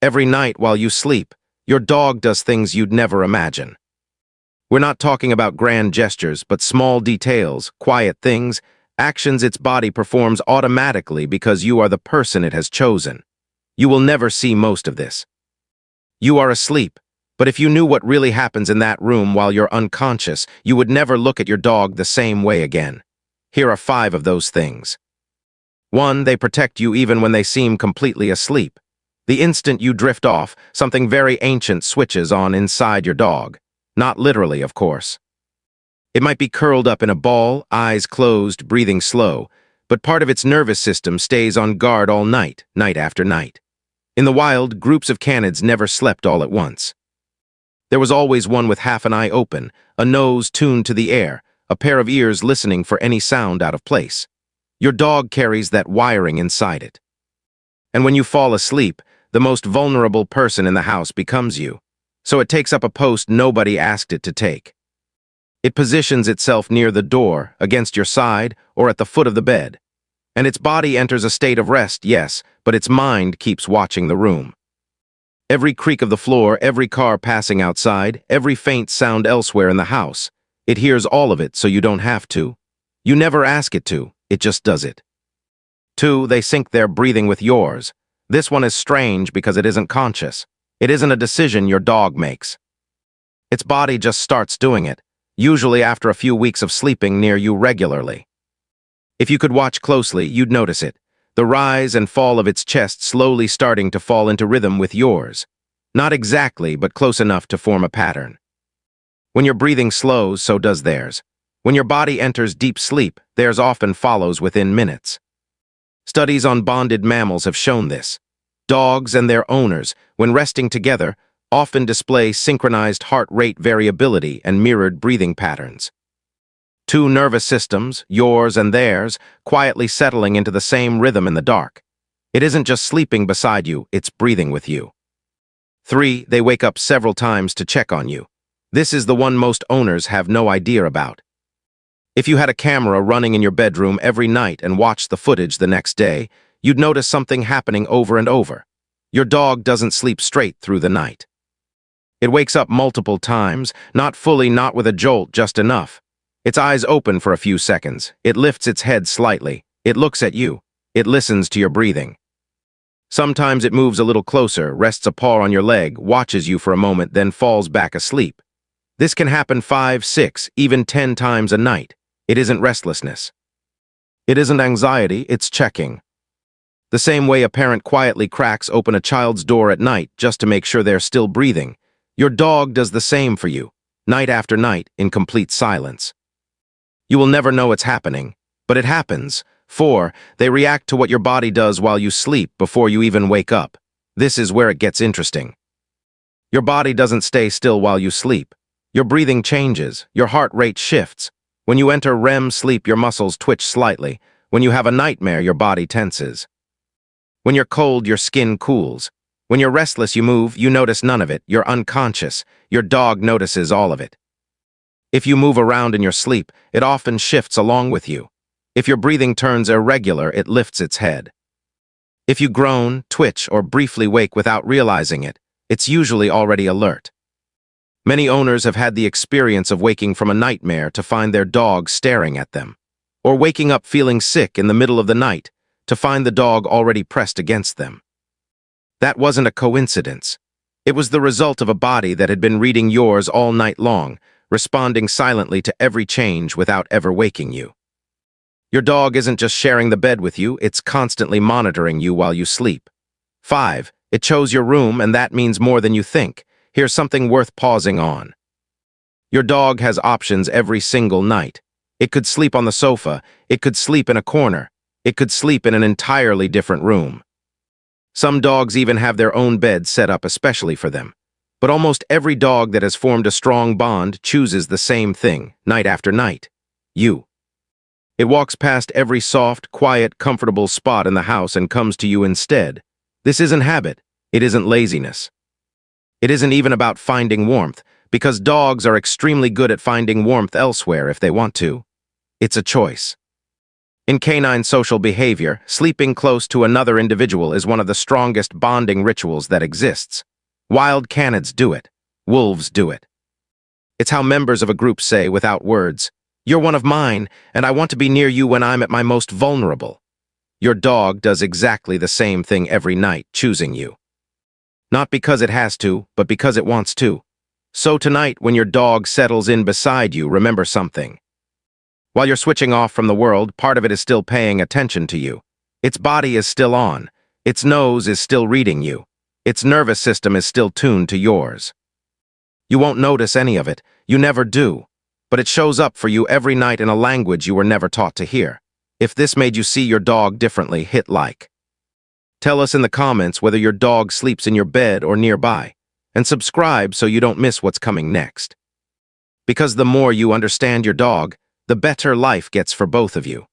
Every night while you sleep, your dog does things you'd never imagine. We're not talking about grand gestures, but small details, quiet things, actions its body performs automatically because you are the person it has chosen. You will never see most of this. You are asleep, but if you knew what really happens in that room while you're unconscious, you would never look at your dog the same way again. Here are 5 of those things. 1. They protect you even when they seem completely asleep. The instant you drift off, something very ancient switches on inside your dog. Not literally, of course. It might be curled up in a ball, eyes closed, breathing slow, but part of its nervous system stays on guard all night, night after night. In the wild, groups of canids never slept all at once. There was always one with half an eye open, a nose tuned to the air, a pair of ears listening for any sound out of place. Your dog carries that wiring inside it. And when you fall asleep, the most vulnerable person in the house becomes you. So it takes up a post nobody asked it to take. It positions itself near the door, against your side, or at the foot of the bed. And its body enters a state of rest, yes, but its mind keeps watching the room. Every creak of the floor, every car passing outside, every faint sound elsewhere in the house, it hears all of it so you don't have to. You never ask it to, it just does it. 2. They sync their breathing with yours. This one is strange because it isn't conscious. It isn't a decision your dog makes. Its body just starts doing it, usually after a few weeks of sleeping near you regularly. If you could watch closely, you'd notice it. The rise and fall of its chest slowly starting to fall into rhythm with yours. Not exactly, but close enough to form a pattern. When your breathing slows, so does theirs. When your body enters deep sleep, theirs often follows within minutes. Studies on bonded mammals have shown this. Dogs and their owners, when resting together, often display synchronized heart rate variability and mirrored breathing patterns. 2 nervous systems, yours and theirs, quietly settling into the same rhythm in the dark. It isn't just sleeping beside you, it's breathing with you. 3. They wake up several times to check on you. This is the one most owners have no idea about. If you had a camera running in your bedroom every night and watched the footage the next day, you'd notice something happening over and over. Your dog doesn't sleep straight through the night. It wakes up multiple times, not fully, not with a jolt, just enough. Its eyes open for a few seconds. It lifts its head slightly. It looks at you. It listens to your breathing. Sometimes it moves a little closer, rests a paw on your leg, watches you for a moment, then falls back asleep. This can happen 5, 6, even 10 times a night. It isn't restlessness. It isn't anxiety, it's checking. The same way a parent quietly cracks open a child's door at night just to make sure they're still breathing, your dog does the same for you, night after night, in complete silence. You will never know it's happening, but it happens. 4. They react to what your body does while you sleep before you even wake up. This is where it gets interesting. Your body doesn't stay still while you sleep. Your breathing changes, your heart rate shifts. When you enter REM sleep, your muscles twitch slightly. When you have a nightmare, your body tenses. When you're cold, your skin cools. When you're restless, you move, you notice none of it, you're unconscious. Your dog notices all of it. If you move around in your sleep, it often shifts along with you. If your breathing turns irregular, it lifts its head. If you groan, twitch, or briefly wake without realizing it, it's usually already alert. Many owners have had the experience of waking from a nightmare to find their dog staring at them, or waking up feeling sick in the middle of the night to find the dog already pressed against them. That wasn't a coincidence. It was the result of a body that had been reading yours all night long, responding silently to every change without ever waking you. Your dog isn't just sharing the bed with you, it's constantly monitoring you while you sleep. 5. It chose your room, and that means more than you think. Here's something worth pausing on. Your dog has options every single night. It could sleep on the sofa, it could sleep in a corner, it could sleep in an entirely different room. Some dogs even have their own bed set up especially for them. But almost every dog that has formed a strong bond chooses the same thing, night after night. You. It walks past every soft, quiet, comfortable spot in the house and comes to you instead. This isn't habit. It isn't laziness. It isn't even about finding warmth, because dogs are extremely good at finding warmth elsewhere if they want to. It's a choice. In canine social behavior, sleeping close to another individual is one of the strongest bonding rituals that exists. Wild canids do it. Wolves do it. It's how members of a group say, without words, "You're one of mine, and I want to be near you when I'm at my most vulnerable." Your dog does exactly the same thing every night, choosing you. Not because it has to, but because it wants to. So tonight, when your dog settles in beside you, remember something. While you're switching off from the world, part of it is still paying attention to you. Its body is still on. Its nose is still reading you. Its nervous system is still tuned to yours. You won't notice any of it. You never do. But it shows up for you every night in a language you were never taught to hear. If this made you see your dog differently, hit like. Tell us in the comments whether your dog sleeps in your bed or nearby. And subscribe so you don't miss what's coming next. Because the more you understand your dog, the better life gets for both of you.